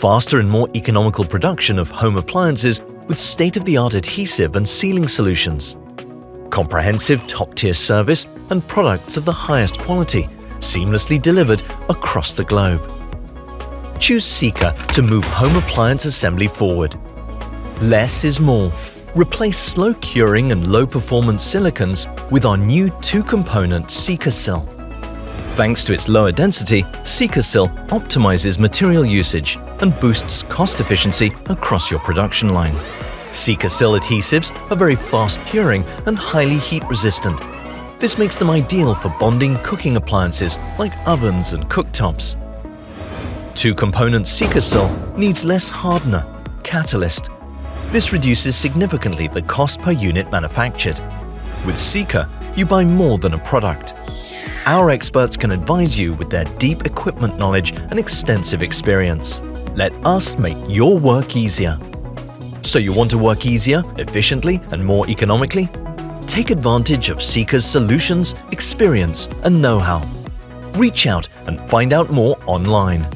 faster and more economical production of home appliances with state-of-the-art adhesive and sealing solutions, comprehensive top-tier service and products of the highest quality, seamlessly delivered across the globe. Choose Sika to move home appliance assembly forward. Less is more. Replace slow-curing and low-performance silicons with our new two-component Sikasil. Thanks to its lower density, Sikasil optimizes material usage and boosts cost efficiency across your production line. Sikasil adhesives are very fast-curing and highly heat-resistant. This makes them ideal for bonding cooking appliances like ovens and cooktops. Two-component Sikasil needs less hardener, catalyst. This reduces significantly the cost per unit manufactured. With Sika, you buy more than a product. Our experts can advise you with their deep equipment knowledge and extensive experience. Let us make your work easier. So you want to work easier, efficiently, and more economically? Take advantage of Sika's solutions, experience, and know-how. Reach out and find out more online.